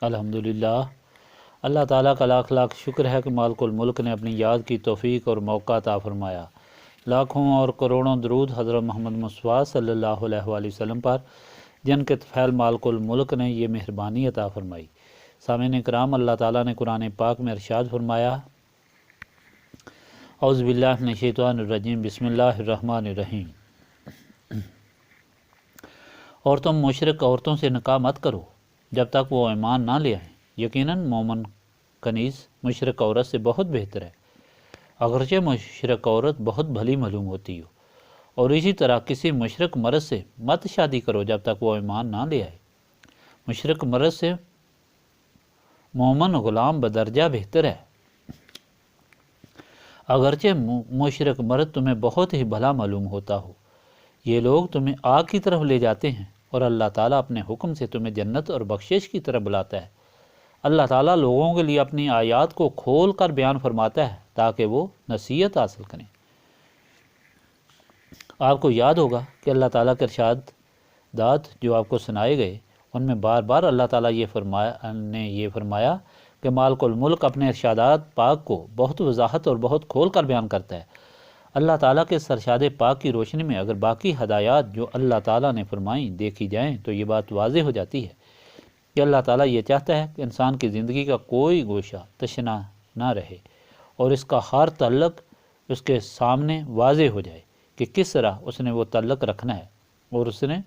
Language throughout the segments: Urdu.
الحمدللہ، اللہ تعالیٰ کا لاکھ لاکھ شکر ہے کہ مالک الملک نے اپنی یاد کی توفیق اور موقع عطا فرمایا۔ لاکھوں اور کروڑوں درود حضرت محمد مصطفیٰ صلی اللہ علیہ وآلہ وسلم پر، جن کے طفیل مالک الملک نے یہ مہربانی عطا فرمائی۔ سامعین کرام، اللہ تعالیٰ نے قرآن پاک میں ارشاد فرمایا، اعوذ باللہ من الشیطان الرجیم، بسم اللہ الرحمن الرحیم۔ اور تم مشرک عورتوں سے نکاح مت کرو جب تک وہ ایمان نہ لے آئیں، یقیناً مومن کنیز مشرک عورت سے بہت بہتر ہے، اگرچہ مشرک عورت بہت بھلی معلوم ہوتی ہو۔ اور اسی طرح کسی مشرک مرد سے مت شادی کرو جب تک وہ ایمان نہ لے آئے۔ مشرک مرد سے مومن غلام بدرجہ بہتر ہے، اگرچہ مشرک مرد تمہیں بہت ہی بھلا معلوم ہوتا ہو۔ یہ لوگ تمہیں آگ کی طرف لے جاتے ہیں، اور اللہ تعالیٰ اپنے حکم سے تمہیں جنت اور بخشش کی طرف بلاتا ہے۔ اللہ تعالیٰ لوگوں کے لیے اپنی آیات کو کھول کر بیان فرماتا ہے تاکہ وہ نصیحت حاصل کریں۔ آپ کو یاد ہوگا کہ اللہ تعالیٰ کے ارشادات جو آپ کو سنائے گئے، ان میں بار بار اللہ تعالیٰ نے یہ فرمایا کہ مالک الملک اپنے ارشادات پاک کو بہت وضاحت اور بہت کھول کر بیان کرتا ہے۔ اللہ تعالیٰ کے ارشاد پاک کی روشنی میں اگر باقی ہدایات جو اللہ تعالیٰ نے فرمائیں دیکھی جائیں تو یہ بات واضح ہو جاتی ہے کہ اللہ تعالیٰ یہ چاہتا ہے کہ انسان کی زندگی کا کوئی گوشہ تشنا نہ رہے، اور اس کا ہر تعلق اس کے سامنے واضح ہو جائے کہ کس طرح اس نے وہ تعلق رکھنا ہے اور اس نے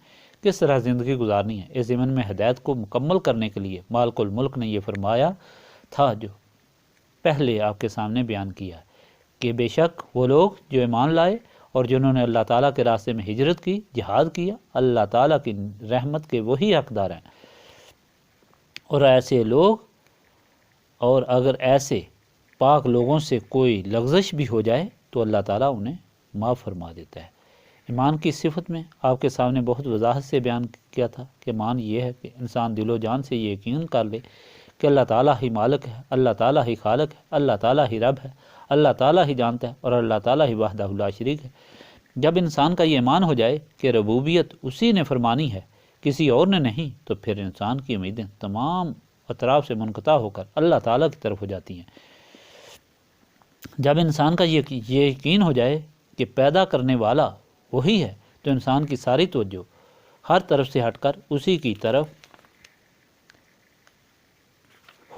کس طرح زندگی گزارنی ہے۔ اس ضمن میں ہدایت کو مکمل کرنے کے لیے مالک الملک نے یہ فرمایا تھا جو پہلے آپ کے سامنے بیان کیا کہ بے شک وہ لوگ جو ایمان لائے اور جنہوں نے اللہ تعالیٰ کے راستے میں ہجرت کی، جہاد کیا، اللہ تعالیٰ کی رحمت کے وہی حقدار ہیں۔ اور ایسے لوگ، اور اگر ایسے پاک لوگوں سے کوئی لغزش بھی ہو جائے تو اللہ تعالیٰ انہیں معاف فرما دیتا ہے۔ ایمان کی صفت میں آپ کے سامنے بہت وضاحت سے بیان کیا تھا کہ ایمان یہ ہے کہ انسان دل و جان سے یہ یقین کر لے کہ اللہ تعالیٰ ہی مالک ہے، اللہ تعالیٰ ہی خالق ہے، اللہ تعالیٰ ہی رب ہے، اللہ تعالیٰ ہی جانتا ہے، اور اللہ تعالیٰ ہی وحدہ لا شریک ہے۔ جب انسان کا یہ ایمان ہو جائے کہ ربوبیت اسی نے فرمانی ہے، کسی اور نے نہیں، تو پھر انسان کی امیدیں تمام اطراف سے منقطع ہو کر اللہ تعالیٰ کی طرف ہو جاتی ہیں۔ جب انسان کا یہ یقین ہو جائے کہ پیدا کرنے والا وہی ہے، تو انسان کی ساری توجہ ہر طرف سے ہٹ کر اسی کی طرف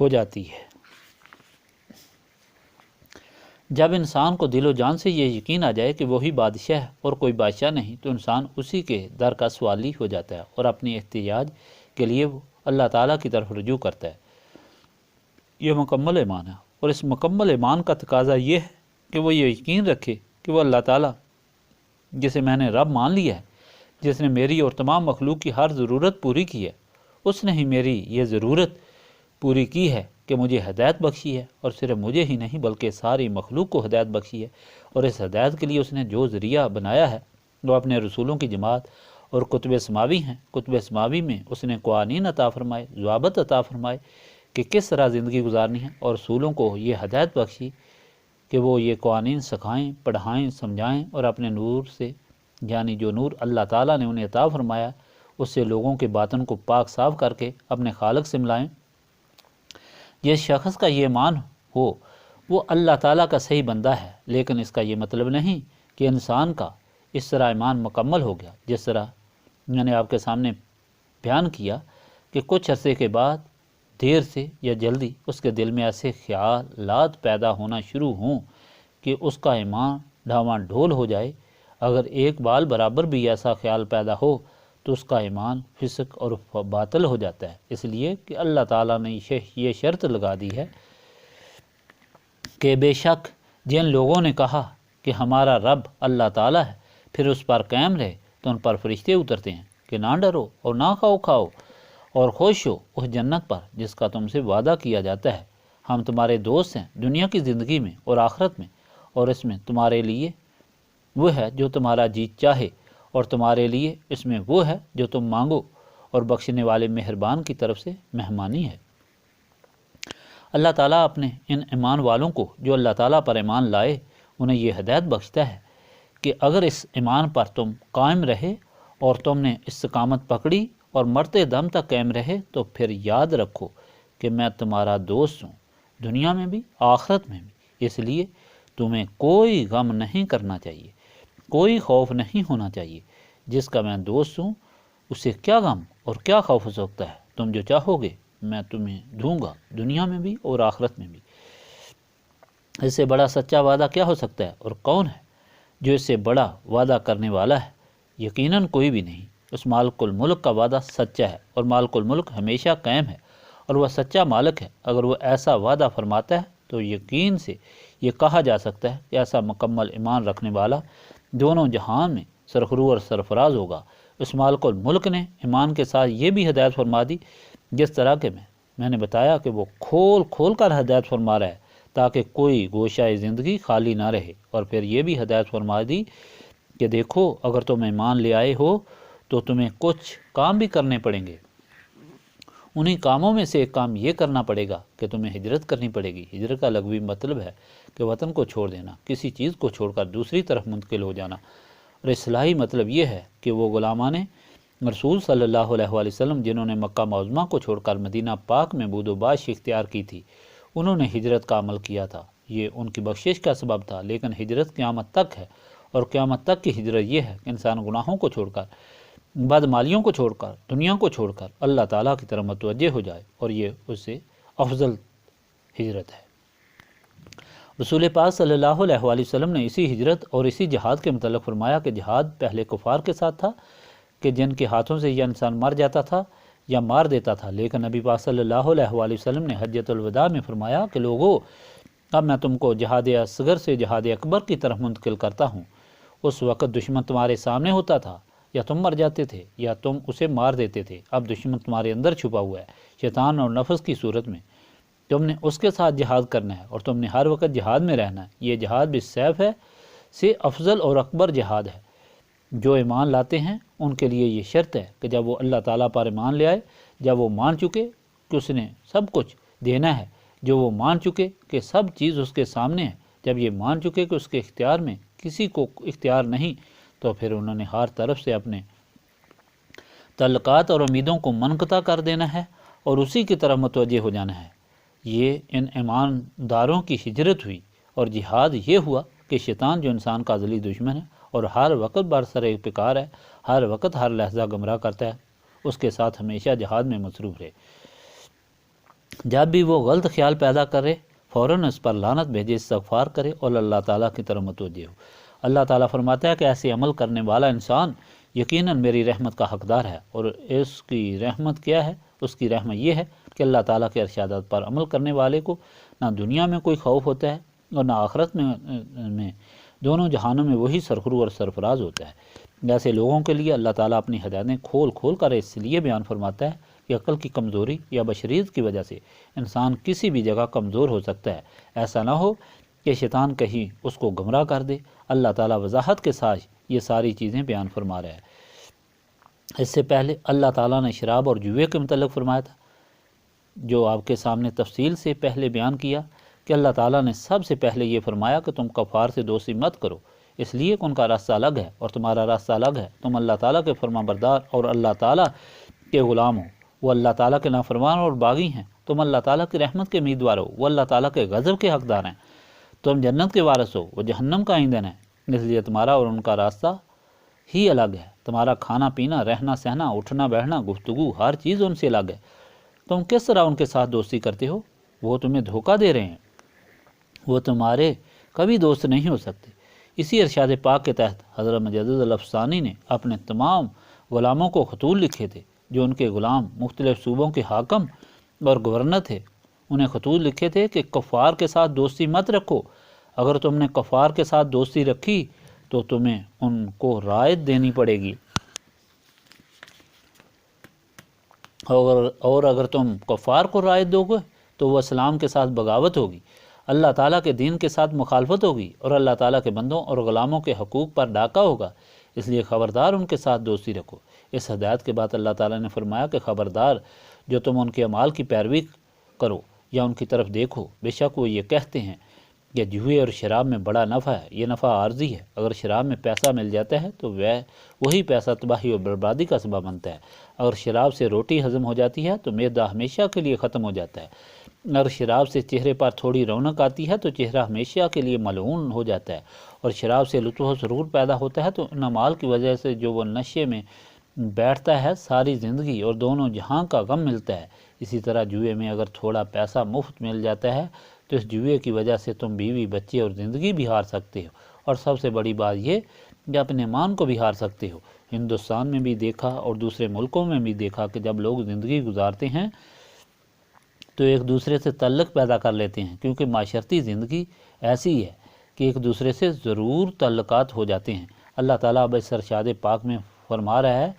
ہو جاتی ہے۔ جب انسان کو دل و جان سے یہ یقین آ جائے کہ وہی بادشاہ ہے اور کوئی بادشاہ نہیں، تو انسان اسی کے در کا سوالی ہو جاتا ہے اور اپنی احتجاج کے لیے وہ اللہ تعالیٰ کی طرف رجوع کرتا ہے۔ یہ مکمل ایمان ہے، اور اس مکمل ایمان کا تقاضا یہ ہے کہ وہ یہ یقین رکھے کہ وہ اللہ تعالیٰ جسے میں نے رب مان لیا ہے، جس نے میری اور تمام مخلوق کی ہر ضرورت پوری کی ہے، اس نے ہی میری یہ ضرورت پوری کی ہے کہ مجھے ہدایت بخشی ہے، اور صرف مجھے ہی نہیں بلکہ ساری مخلوق کو ہدایت بخشی ہے۔ اور اس ہدایت کے لیے اس نے جو ذریعہ بنایا ہے وہ اپنے رسولوں کی جماعت اور کتب سماوی ہیں۔ کتب سماوی میں اس نے قوانین عطا فرمائے، ضوابط عطا فرمائے کہ کس طرح زندگی گزارنی ہے، اور رسولوں کو یہ ہدایت بخشی کہ وہ یہ قوانین سکھائیں، پڑھائیں، سمجھائیں، اور اپنے نور سے، یعنی جو نور اللہ تعالیٰ نے انہیں عطا فرمایا، اس سے لوگوں کے باطن کو پاک صاف کر کے اپنے خالق سے ملائیں۔ جس شخص کا یہ ایمان ہو وہ اللہ تعالیٰ کا صحیح بندہ ہے، لیکن اس کا یہ مطلب نہیں کہ انسان کا اس طرح ایمان مکمل ہو گیا۔ جس طرح میں نے آپ کے سامنے بیان کیا کہ کچھ عرصے کے بعد دیر سے یا جلدی اس کے دل میں ایسے خیالات پیدا ہونا شروع ہوں کہ اس کا ایمان ڈھاواں ڈھول ہو جائے۔ اگر ایک بال برابر بھی ایسا خیال پیدا ہو تو اس کا ایمان فسق اور باطل ہو جاتا ہے، اس لیے کہ اللہ تعالیٰ نے یہ شرط لگا دی ہے کہ بے شک جن لوگوں نے کہا کہ ہمارا رب اللہ تعالیٰ ہے، پھر اس پر قائم رہے، تو ان پر فرشتے اترتے ہیں کہ نہ ڈرو اور نہ کھاؤ اور خوش ہو اس جنت پر جس کا تم سے وعدہ کیا جاتا ہے۔ ہم تمہارے دوست ہیں دنیا کی زندگی میں اور آخرت میں، اور اس میں تمہارے لیے وہ ہے جو تمہارا جی چاہے، اور تمہارے لیے اس میں وہ ہے جو تم مانگو، اور بخشنے والے مہربان کی طرف سے مہمانی ہے۔ اللہ تعالیٰ اپنے ان ایمان والوں کو جو اللہ تعالیٰ پر ایمان لائے انہیں یہ ہدایت بخشتا ہے کہ اگر اس ایمان پر تم قائم رہے اور تم نے استقامت پکڑی اور مرتے دم تک قائم رہے، تو پھر یاد رکھو کہ میں تمہارا دوست ہوں، دنیا میں بھی آخرت میں بھی، اس لیے تمہیں کوئی غم نہیں کرنا چاہیے، کوئی خوف نہیں ہونا چاہیے۔ جس کا میں دوست ہوں اسے کیا غم اور کیا خوف ہو سکتا ہے؟ تم جو چاہو گے میں تمہیں دوں گا، دنیا میں بھی اور آخرت میں بھی۔ اس سے بڑا سچا وعدہ کیا ہو سکتا ہے، اور کون ہے جو اس سے بڑا وعدہ کرنے والا ہے؟ یقیناً کوئی بھی نہیں۔ اس مالک الملک کا وعدہ سچا ہے، اور مالک الملک ہمیشہ قائم ہے، اور وہ سچا مالک ہے۔ اگر وہ ایسا وعدہ فرماتا ہے تو یقین سے یہ کہا جا سکتا ہے کہ ایسا مکمل ایمان رکھنے والا دونوں جہان میں سرخرو اور سرفراز ہوگا۔ اس مالک الملک نے ایمان کے ساتھ یہ بھی ہدایت فرما دی، جس طرح کہ میں نے بتایا کہ وہ کھول کھول کر ہدایت فرما رہا ہے تاکہ کوئی گوشہ زندگی خالی نہ رہے، اور پھر یہ بھی ہدایت فرما دی کہ دیکھو اگر تم ایمان لے آئے ہو تو تمہیں کچھ کام بھی کرنے پڑیں گے۔ انہی کاموں میں سے ایک کام یہ کرنا پڑے گا کہ تمہیں ہجرت کرنی پڑے گی۔ ہجرت کا لغوی مطلب ہے کہ وطن کو چھوڑ دینا، کسی چیز کو چھوڑ کر دوسری طرف منتقل ہو جانا، اور اصطلاحی مطلب یہ ہے کہ وہ غلامان رسول صلی اللہ علیہ وآلہ وسلم جنہوں نے مکہ معظمہ کو چھوڑ کر مدینہ پاک میں بود و باش اختیار کی تھی، انہوں نے ہجرت کا عمل کیا تھا۔ یہ ان کی بخشش کا سبب تھا، لیکن ہجرت قیامت تک ہے، اور قیامت تک کی ہجرت یہ ہے کہ انسان گناہوں کو چھوڑ کر، بدمالیوں کو چھوڑ کر، دنیا کو چھوڑ کر اللہ تعالیٰ کی طرف متوجہ ہو جائے، اور یہ اس سے افضل ہجرت ہے۔ رسول پاک صلی اللہ علیہ وآلہ وسلم نے اسی ہجرت اور اسی جہاد کے متعلق فرمایا کہ جہاد پہلے کفار کے ساتھ تھا کہ جن کے ہاتھوں سے یہ انسان مر جاتا تھا یا مار دیتا تھا، لیکن نبی پاک صلی اللہ علیہ وآلہ وسلم نے حجۃ الوداع میں فرمایا کہ لوگو، اب میں تم کو جہاد اصغر سے جہاد اکبر کی طرف منتقل کرتا ہوں۔ اس وقت دشمن تمہارے سامنے ہوتا تھا، یا تم مر جاتے تھے یا تم اسے مار دیتے تھے۔ اب دشمن تمہارے اندر چھپا ہوا ہے، شیطان اور نفس کی صورت میں۔ تم نے اس کے ساتھ جہاد کرنا ہے، اور تم نے ہر وقت جہاد میں رہنا ہے۔ یہ جہاد بالسیف ہے سے افضل اور اکبر جہاد ہے۔ جو ایمان لاتے ہیں ان کے لیے یہ شرط ہے کہ جب وہ اللہ تعالیٰ پر ایمان لے آئے، جب وہ مان چکے کہ اس نے سب کچھ دینا ہے، جو وہ مان چکے کہ سب چیز اس کے سامنے ہے، جب یہ مان چکے کہ اس کے اختیار میں کسی کو اختیار نہیں، تو پھر انہوں نے ہر طرف سے اپنے تعلقات اور امیدوں کو منقطع کر دینا ہے اور اسی کی طرف متوجہ ہو جانا ہے۔ یہ ان ایمانداروں کی ہجرت ہوئی، اور جہاد یہ ہوا کہ شیطان جو انسان کا ازلی دشمن ہے اور ہر وقت برسر پیکار ہے، ہر وقت ہر لحظہ گمراہ کرتا ہے، اس کے ساتھ ہمیشہ جہاد میں مصروف رہے۔ جب بھی وہ غلط خیال پیدا کرے فوراً اس پر لعنت بھیجے، استغفار کرے اور اللہ تعالیٰ کی طرف متوجہ ہو۔ اللہ تعالیٰ فرماتا ہے کہ ایسے عمل کرنے والا انسان یقیناً میری رحمت کا حقدار ہے، اور اس کی رحمت کیا ہے؟ اس کی رحمت یہ ہے کہ اللہ تعالیٰ کے ارشادات پر عمل کرنے والے کو نہ دنیا میں کوئی خوف ہوتا ہے اور نہ آخرت میں دونوں جہانوں میں وہی سرخرو اور سرفراز ہوتا ہے۔ ایسے لوگوں کے لیے اللہ تعالیٰ اپنی ہدایتیں کھول کھول کر اس لیے بیان فرماتا ہے کہ عقل کی کمزوری یا بشریت کی وجہ سے انسان کسی بھی جگہ کمزور ہو سکتا ہے، ایسا نہ ہو کہ شیطان کہیں اس کو گمراہ کر دے۔ اللہ تعالیٰ وضاحت کے ساتھ یہ ساری چیزیں بیان فرما رہا ہے۔ اس سے پہلے اللہ تعالیٰ نے شراب اور جوئے کے متعلق فرمایا تھا، جو آپ کے سامنے تفصیل سے پہلے بیان کیا کہ اللہ تعالیٰ نے سب سے پہلے یہ فرمایا کہ تم کفار سے دوستی مت کرو، اس لیے کہ ان کا راستہ الگ ہے اور تمہارا راستہ الگ ہے۔ تم اللہ تعالیٰ کے فرما بردار اور اللہ تعالیٰ کے غلام ہو، وہ اللہ تعالیٰ کے نافرمان اور باغی ہیں۔ تم اللہ تعالیٰ کی رحمت کے امیدوار ہو، وہ اللہ تعالیٰ کے غضب کے حقدار ہیں۔ تم جنت کے وارث ہو، وہ جہنم کا ایندھن ہے، اس لیے تمہارا اور ان کا راستہ ہی الگ ہے۔ تمہارا کھانا پینا، رہنا سہنا، اٹھنا بیٹھنا، گفتگو، ہر چیز ان سے الگ ہے۔ تم کس طرح ان کے ساتھ دوستی کرتے ہو؟ وہ تمہیں دھوکہ دے رہے ہیں، وہ تمہارے کبھی دوست نہیں ہو سکتے۔ اسی ارشاد پاک کے تحت حضرت مجدد الافسانی نے اپنے تمام غلاموں کو خطوط لکھے تھے، جو ان کے غلام مختلف صوبوں کے حاکم اور گورنر تھے۔ انہیں خطوط لکھے تھے کہ کفار کے ساتھ دوستی مت رکھو، اگر تم نے کفار کے ساتھ دوستی رکھی تو تمہیں ان کو رعایت دینی پڑے گی، اور اگر تم کفار کو رعایت دو گے تو وہ اسلام کے ساتھ بغاوت ہوگی، اللہ تعالیٰ کے دین کے ساتھ مخالفت ہوگی، اور اللہ تعالیٰ کے بندوں اور غلاموں کے حقوق پر ڈاکہ ہوگا۔ اس لیے خبردار ان کے ساتھ دوستی رکھو۔ اس ہدایت کے بعد اللہ تعالیٰ نے فرمایا کہ خبردار جو تم ان کے اعمال کی پیروی کرو یا ان کی طرف دیکھو، بے شک وہ یہ کہتے ہیں کہ جوئے اور شراب میں بڑا نفع ہے، یہ نفع عارضی ہے۔ اگر شراب میں پیسہ مل جاتا ہے تو وہی پیسہ تباہی اور بربادی کا سبب بنتا ہے۔ اگر شراب سے روٹی ہضم ہو جاتی ہے تو معدہ ہمیشہ کے لیے ختم ہو جاتا ہے۔ اگر شراب سے چہرے پر تھوڑی رونق آتی ہے تو چہرہ ہمیشہ کے لیے ملعون ہو جاتا ہے، اور شراب سے لطف و سرور پیدا ہوتا ہے تو ان اعمال کی وجہ سے جو وہ نشے میں بیٹھتا ہے ساری زندگی اور دونوں جہاں کا غم ملتا ہے۔ اسی طرح جوئے میں اگر تھوڑا پیسہ مفت مل جاتا ہے تو اس جوئے کی وجہ سے تم بیوی، بچے اور زندگی بھی ہار سکتے ہو، اور سب سے بڑی بات یہ کہ اپنے ایمان کو بھی ہار سکتے ہو۔ ہندوستان میں بھی دیکھا اور دوسرے ملکوں میں بھی دیکھا کہ جب لوگ زندگی گزارتے ہیں تو ایک دوسرے سے تعلق پیدا کر لیتے ہیں، کیونکہ معاشرتی زندگی ایسی ہے کہ ایک دوسرے سے ضرور تعلقات ہو جاتے ہیں۔ اللہ تعالیٰ اب اس ارشاد پاک میں فرما رہا ہے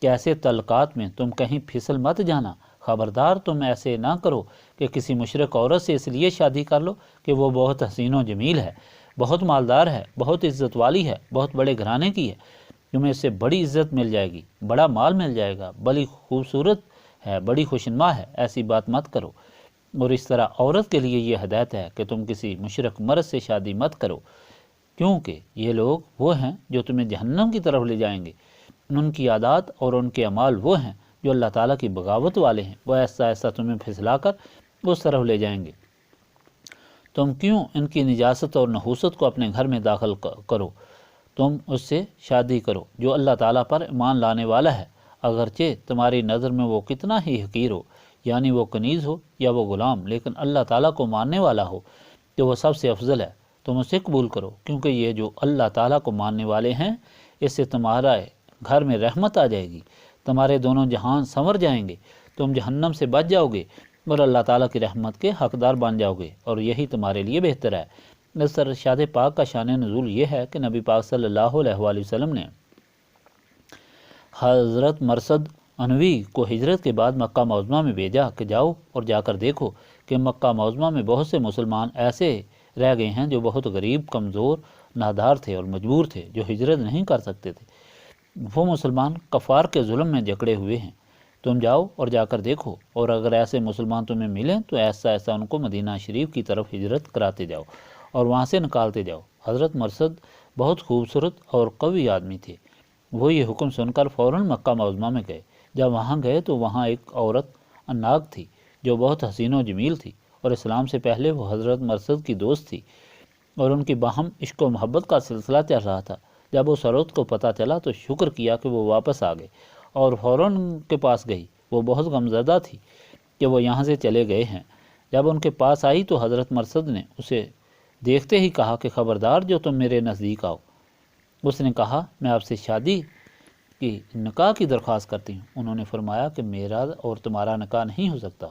کہ ایسے تعلقات میں تم کہیں پھسل مت جانا، خبردار تم ایسے نہ کرو کہ کسی مشرک عورت سے اس لیے شادی کر لو کہ وہ بہت حسین و جمیل ہے، بہت مالدار ہے، بہت عزت والی ہے، بہت بڑے گھرانے کی ہے، تمہیں اس سے بڑی عزت مل جائے گی، بڑا مال مل جائے گا، بڑی خوبصورت ہے، بڑی خوشنما ہے، ایسی بات مت کرو۔ اور اس طرح عورت کے لیے یہ ہدایت ہے کہ تم کسی مشرک مرد سے شادی مت کرو، کیونکہ یہ لوگ وہ ہیں جو تمہیں جہنم کی طرف لے جائیں گے۔ ان کی عادات اور ان کے اعمال وہ ہیں جو اللہ تعالیٰ کی بغاوت والے ہیں، وہ ایسا ایسا تمہیں پھسلا کر اس طرف لے جائیں گے۔ تم کیوں ان کی نجاست اور نحوست کو اپنے گھر میں داخل کرو؟ تم اس سے شادی کرو جو اللہ تعالیٰ پر ایمان لانے والا ہے، اگرچہ تمہاری نظر میں وہ کتنا ہی حقیر ہو، یعنی وہ کنیز ہو یا وہ غلام، لیکن اللہ تعالیٰ کو ماننے والا ہو کہ وہ سب سے افضل ہے۔ تم اسے قبول کرو، کیونکہ یہ جو اللہ تعالیٰ کو ماننے والے ہیں اس سے تمہارا گھر میں رحمت آ جائے گی، تمہارے دونوں جہان سنور جائیں گے، تم جہنم سے بچ جاؤ گے اور اللہ تعالیٰ کی رحمت کے حقدار بن جاؤ گے، اور یہی تمہارے لیے بہتر ہے۔ اس ارشاد پاک کا شان نزول یہ ہے کہ نبی پاک صلی اللہ علیہ وآلہ وسلم نے حضرت مرثد انوی کو ہجرت کے بعد مکہ معظمہ میں بھیجا کہ جاؤ اور جا کر دیکھو کہ مکہ معظمہ میں بہت سے مسلمان ایسے رہ گئے ہیں جو بہت غریب، کمزور، نادار تھے اور مجبور تھے، جو ہجرت نہیں کر سکتے تھے۔ وہ مسلمان کفار کے ظلم میں جکڑے ہوئے ہیں۔ تم جاؤ اور جا کر دیکھو، اور اگر ایسے مسلمان تمہیں ملیں تو ایسا ایسا ان کو مدینہ شریف کی طرف ہجرت کراتے جاؤ اور وہاں سے نکالتے جاؤ۔ حضرت مرثد بہت خوبصورت اور قوی آدمی تھے۔ وہ یہ حکم سن کر فوراً مکہ معظمہ میں گئے۔ جب وہاں گئے تو وہاں ایک عورت اناگ تھی جو بہت حسین و جمیل تھی، اور اسلام سے پہلے وہ حضرت مرثد کی دوست تھی، اور ان کی باہم عشق و محبت کا سلسلہ چل رہا تھا۔ جب اس عورت کو پتہ چلا تو شکر کیا کہ وہ واپس آ گئے، اور فوراً ان کے پاس گئی۔ وہ بہت غمزدہ تھی کہ وہ یہاں سے چلے گئے ہیں۔ جب ان کے پاس آئی تو حضرت مرثد نے اسے دیکھتے ہی کہا کہ خبردار جو تم میرے نزدیک آؤ۔ اس نے کہا میں آپ سے شادی کی نکاح کی درخواست کرتی ہوں۔ انہوں نے فرمایا کہ میرا اور تمہارا نکاح نہیں ہو سکتا،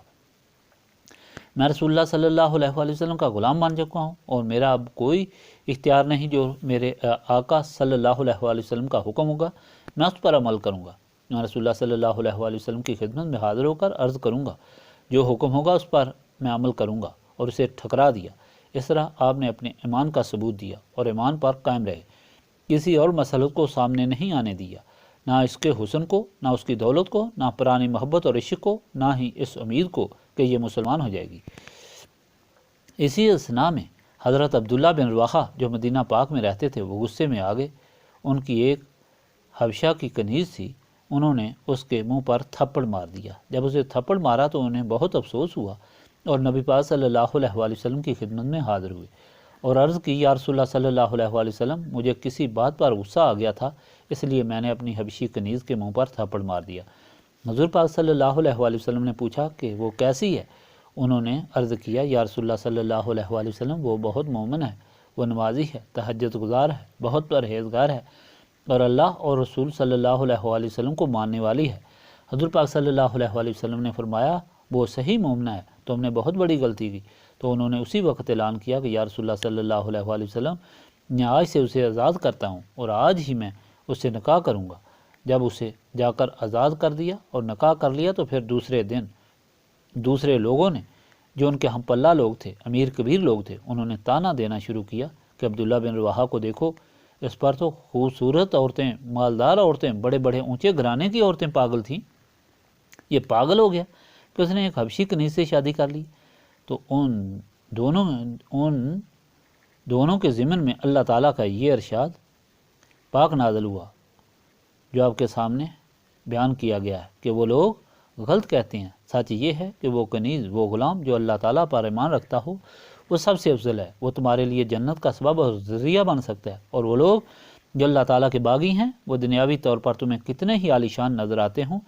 میں رسول اللہ صلی اللہ علیہ وآلہ وسلم کا غلام بن چکا ہوں، اور میرا اب کوئی اختیار نہیں، جو میرے آقا صلی اللہ علیہ وآلہ وسلم کا حکم ہوگا میں اس پر عمل کروں گا۔ میں رسول اللہ صلی اللہ علیہ وآلہ وسلم کی خدمت میں حاضر ہو کر عرض کروں گا، جو حکم ہوگا اس پر میں عمل کروں گا، اور اسے ٹھکرا دیا۔ اس طرح آپ نے اپنے ایمان کا ثبوت دیا اور ایمان پر قائم رہے، کسی اور مسلط کو سامنے نہیں آنے دیا، نہ اس کے حسن کو، نہ اس کی دولت کو، نہ پرانی محبت اور عشق کو، نہ ہی اس امید کو کہ یہ مسلمان ہو جائے گی۔ اسی اثناء میں حضرت عبداللہ بن رواحہ جو مدینہ پاک میں رہتے تھے وہ غصے میں آ گئے۔ ان کی ایک حبشہ کی کنیز تھی، انہوں نے اس کے منہ پر تھپڑ مار دیا۔ جب اسے تھپڑ مارا تو انہیں بہت افسوس ہوا، اور نبی پاک صلی اللہ علیہ وآلہ وسلم کی خدمت میں حاضر ہوئے اور عرض کی یا رسول اللہ صلی اللہ علیہ وآلہ وسلم، مجھے کسی بات پر غصہ آ گیا تھا، اس لیے میں نے اپنی حبشی کنیز کے منہ پر تھپڑ مار دیا۔ حضور پاک صلی اللہ علیہ وآلہ وسلم نے پوچھا کہ وہ کیسی ہے؟ انہوں نے عرض کیا یا رسول اللہ صلی اللہ علیہ وآلہ وسلم، وہ بہت مومن ہے، وہ نمازی ہے، تہجد گزار ہے، بہت پرہیزگار ہے، اور اللہ اور رسول صلی اللہ علیہ وآلہ وسلم کو ماننے والی ہے۔ حضور پاک صلی اللہ علیہ وآلہ وسلم نے فرمایا وہ صحیح مومنہ ہے، تم نے بہت بڑی غلطی کی۔ تو انہوں نے اسی وقت اعلان کیا کہ یا رسول اللہ صلی اللہ علیہ وآلہ وسلم، میں آج سے اسے آزاد کرتا ہوں، اور آج ہی میں اس سے نکاح کروں گا۔ جب اسے جا کر آزاد کر دیا اور نکاح کر لیا تو پھر دوسرے دن دوسرے لوگوں نے جو ان کے ہم پلہ لوگ تھے، امیر کبیر لوگ تھے، انہوں نے تانا دینا شروع کیا کہ عبداللہ بن رواحہ کو دیکھو، اس پر تو خوبصورت عورتیں، مالدار عورتیں، بڑے بڑے اونچے گھرانے کی عورتیں پاگل تھیں، یہ پاگل ہو گیا کہ اس نے ایک حبشی کنیز سے شادی کر لی۔ تو ان دونوں کے ضمن میں اللہ تعالیٰ کا یہ ارشاد پاک نازل ہوا جو آپ کے سامنے بیان کیا گیا ہے کہ وہ لوگ غلط کہتے ہیں، سچ یہ ہے کہ وہ کنیز، وہ غلام جو اللہ تعالیٰ پر ایمان رکھتا ہو وہ سب سے افضل ہے، وہ تمہارے لیے جنت کا سبب اور ذریعہ بن سکتا ہے، اور وہ لوگ جو اللہ تعالیٰ کے باغی ہیں وہ دنیاوی طور پر تمہیں کتنے ہی عالیشان نظر آتے ہوں،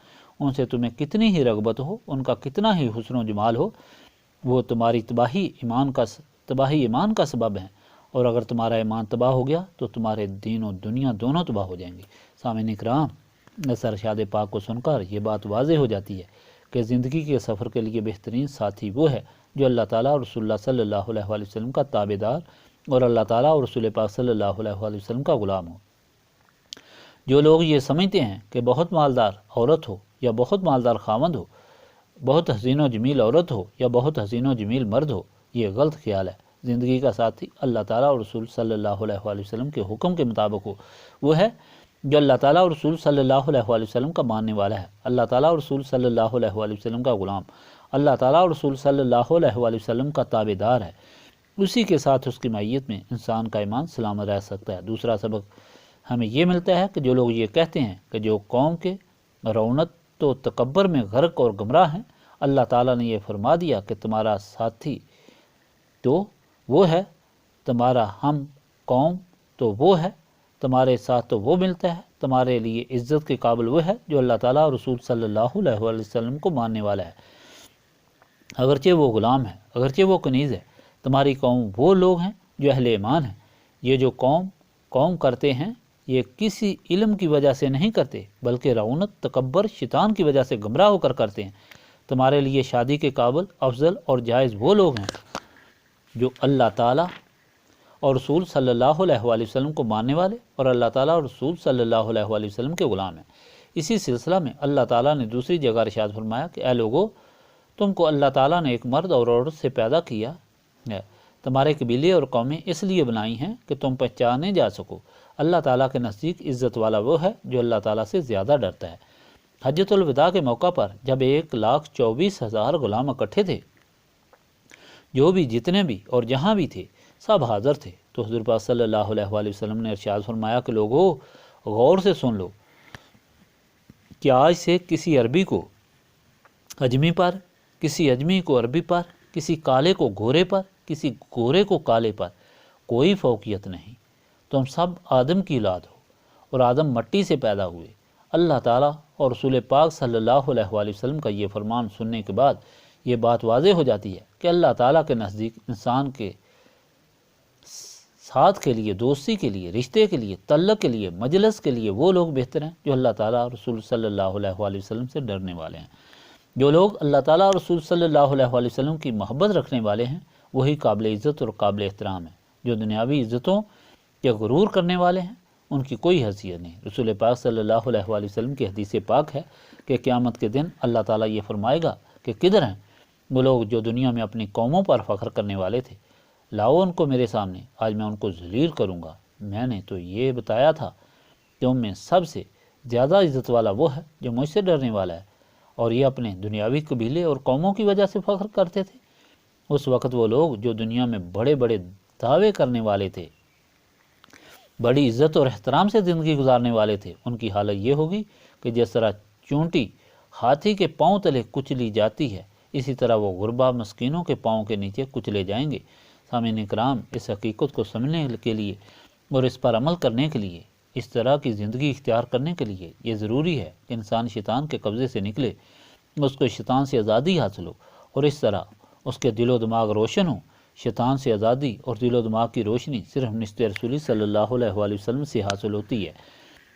ان سے تمہیں کتنی ہی رغبت ہو، ان کا کتنا ہی حسن و جمال ہو، وہ تمہاری تباہی ایمان کا سبب ہیں، اور اگر تمہارا ایمان تباہ ہو گیا تو تمہارے دین و دنیا دونوں تباہ ہو جائیں گے۔ سامعین اکرام، اس ارشاد پاک کو سن کر یہ بات واضح ہو جاتی ہے کہ زندگی کے سفر کے لیے بہترین ساتھی وہ ہے جو اللہ تعالیٰ اور رسول اللہ صلی اللہ علیہ وآلہ وسلم کا تابع دار اور اللہ تعالیٰ اور رسول پاک صلی اللہ علیہ وآلہ وسلم کا غلام ہو۔ جو لوگ یہ سمجھتے ہیں کہ بہت مالدار عورت ہو یا بہت مالدار خاوند ہو، بہت حسین و جمیل عورت ہو یا بہت حسین و جمیل مرد ہو، یہ غلط خیال ہے۔ زندگی کا ساتھی اللہ تعالیٰ اور رسول صلی اللہ علیہ وآلہ وسلم کے حکم کے مطابق ہو، وہ ہے جو اللہ تعالیٰ اور رسول صلی اللہ علیہ وآلہ وسلم کا ماننے والا ہے، اللہ تعالیٰ اور رسول صلی اللہ علیہ وآلہ وسلم کا غلام، اللہ تعالیٰ اور رسول صلی اللہ علیہ وآلہ وسلم کا تابع دار ہے۔ اسی کے ساتھ اس کی معیت میں انسان کا ایمان سلامت رہ سکتا ہے۔ دوسرا سبق ہمیں یہ ملتا ہے کہ جو لوگ یہ کہتے ہیں کہ جو قوم کے رونت و تکبر میں غرق اور گمراہ ہیں، اللہ تعالیٰ نے یہ فرما دیا کہ تمہارا ساتھی تو وہ ہے، تمہارا ہم قوم تو وہ ہے، تمہارے ساتھ تو وہ ملتا ہے، تمہارے لیے عزت کے قابل وہ ہے جو اللہ تعالیٰ اور رسول صلی اللہ علیہ وآلہ وسلم کو ماننے والا ہے، اگرچہ وہ غلام ہے، اگرچہ وہ کنیز ہے۔ تمہاری قوم وہ لوگ ہیں جو اہل ایمان ہیں۔ یہ جو قوم کرتے ہیں یہ کسی علم کی وجہ سے نہیں کرتے، بلکہ رعونت، تکبر، شیطان کی وجہ سے گمراہ ہو کر کرتے ہیں۔ تمہارے لیے شادی کے قابل، افضل اور جائز وہ لوگ ہیں جو اللہ تعالیٰ اور رسول صلی اللہ علیہ وآلہ وسلم کو ماننے والے اور اللہ تعالیٰ اور رسول صلی اللہ علیہ وآلہ وسلم کے غلام ہیں۔ اسی سلسلہ میں اللہ تعالیٰ نے دوسری جگہ ارشاد فرمایا کہ اے لوگو، تم کو اللہ تعالیٰ نے ایک مرد اور عورت سے پیدا کیا ہے، تمہارے قبیلے اور قومیں اس لیے بنائی ہیں کہ تم پہچانے جا سکو۔ اللہ تعالیٰ کے نزدیک عزت والا وہ ہے جو اللہ تعالیٰ سے زیادہ ڈرتا ہے۔ حجۃ الوداع کے موقع پر جب 1,24,000 غلام اکٹھے تھے، جو بھی جتنے بھی اور جہاں بھی تھے سب حاضر تھے، تو حضور پاک صلی اللہ علیہ وآلہ وسلم نے ارشاد فرمایا کہ لوگو غور سے سن لو کہ آج سے کسی عربی کو اجمی پر، کسی اجمی کو عربی پر، کسی کالے کو گورے پر، کسی گورے کو کالے پر کوئی فوقیت نہیں۔ تم سب آدم کی اولاد ہو اور آدم مٹی سے پیدا ہوئے۔ اللہ تعالیٰ اور رسول پاک صلی اللہ علیہ وآلہ وسلم کا یہ فرمان سننے کے بعد یہ بات واضح ہو جاتی ہے کہ اللہ تعالیٰ کے نزدیک انسان کے ساتھ کے لیے، دوستی کے لیے، رشتے کے لیے، تعلق کے لیے، مجلس کے لیے وہ لوگ بہتر ہیں جو اللہ تعالیٰ اور رسول صلی اللہ علیہ وآلہ وسلم سے ڈرنے والے ہیں۔ جو لوگ اللہ تعالیٰ اور رسول صلی اللہ علیہ وآلہ وسلم کی محبت رکھنے والے ہیں وہی قابل عزت اور قابل احترام ہیں۔ جو دنیاوی عزتوں کے غرور کرنے والے ہیں ان کی کوئی حیثیت نہیں۔ رسول پاک صلی اللہ علیہ وآلہ وسلم کی حدیث پاک ہے کہ قیامت کے دن اللہ تعالیٰ یہ فرمائے گا کہ کدھر ہیں وہ لوگ جو دنیا میں اپنی قوموں پر فخر کرنے والے تھے، لاؤ ان کو میرے سامنے، آج میں ان کو ذلیل کروں گا۔ میں نے تو یہ بتایا تھا کہ ان میں سب سے زیادہ عزت والا وہ ہے جو مجھ سے ڈرنے والا ہے، اور یہ اپنے دنیاوی قبیلے اور قوموں کی وجہ سے فخر کرتے تھے۔ اس وقت وہ لوگ جو دنیا میں بڑے بڑے دعوے کرنے والے تھے، بڑی عزت اور احترام سے زندگی گزارنے والے تھے، ان کی حالت یہ ہوگی کہ جس طرح چونٹی ہاتھی کے پاؤں تلے کچلی جاتی ہے، اسی طرح وہ غربا مسکینوں کے پاؤں کے نیچے کچلے جائیں گے۔ سامعین اکرام، اس حقیقت کو سمجھنے کے لیے اور اس پر عمل کرنے کے لیے، اس طرح کی زندگی اختیار کرنے کے لیے یہ ضروری ہے کہ انسان شیطان کے قبضے سے نکلے، اس کو شیطان سے آزادی حاصل ہو، اور اس طرح اس کے دل و دماغ روشن ہو۔ شیطان سے آزادی اور دل و دماغ کی روشنی صرف نصرت رسولی صلی اللہ علیہ وآلہ وسلم سے حاصل ہوتی ہے۔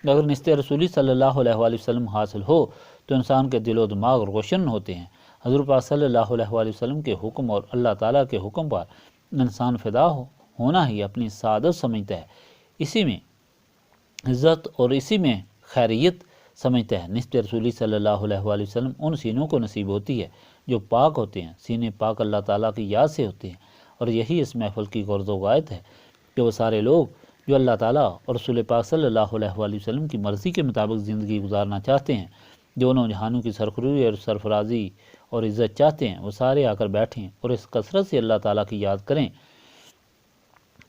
اگر نصرت رسولی صلی اللہ علیہ وآلہ وسلم حاصل ہو تو انسان کے دل و دماغ روشن ہوتے ہیں۔ حضور پاک صلی اللہ علیہ وآلہ وسلم کے حکم اور اللہ تعالیٰ کے حکم پر انسان فدا ہونا ہی اپنی سعادت سمجھتا ہے، اسی میں عزت اور اسی میں خیریت سمجھتا ہے۔ نصرت رسولی صلی اللہ علیہ وآلہ وسلم ان سینوں کو نصیب ہوتی ہے جو پاک ہوتے ہیں، سینے پاک اللہ تعالیٰ کی یاد سے ہوتے ہیں، اور یہی اس محفل کی غرض و غایت ہے کہ وہ سارے لوگ جو اللہ تعالیٰ اور رسول پاک صلی اللہ علیہ وآلہ وسلم کی مرضی کے مطابق زندگی گزارنا چاہتے ہیں، دونوں جہانوں کی سرخروئی اور سرفرازی اور عزت چاہتے ہیں، وہ سارے آ کر بیٹھیں اور اس کثرت سے اللہ تعالیٰ کی یاد کریں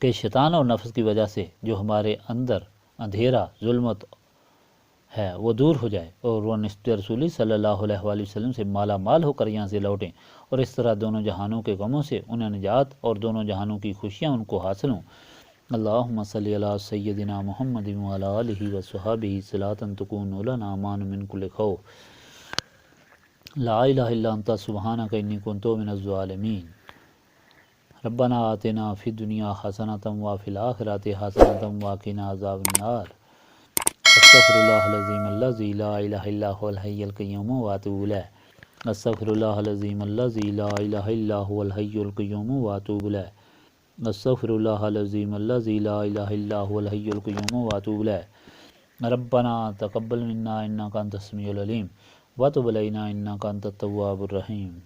کہ شیطان اور نفس کی وجہ سے جو ہمارے اندر اندھیرا ظلمت ہے وہ دور ہو جائے، اور وہ نسبت رسولی صلی اللہ علیہ وآلہ وسلم سے مالا مال ہو کر یہاں سے لوٹیں، اور اس طرح دونوں جہانوں کے غموں سے انہیں نجات اور دونوں جہانوں کی خوشیاں ان کو حاصل ہوں۔ اللہم صلی علی سیدنا محمد وعلی آلہ وصحبہ صلاۃ تکون لنا امان من کل خوف، لا الہ الا انت سبحانک انی کنت من الظالمین۔ ربنا آتنا فی الدنیا حسنۃ وفی الآخرۃ حسنۃ وقنا عذاب النار۔ استغفر اللہ العظیم الذی لا الہ الا هو الحی القیوم واتوب الیہ۔ استغفر اللہ العظیم الذی لا الہ الا هو الحی القیوم واتوب الیہ۔ استغفر اللہ العظیم الذی لا الہ الا هو الحی القیوم واتوب الیہ۔ ربنا تقبل منا انک انت السمیع العلیم وتب علینا انک انت التواب الرحیم۔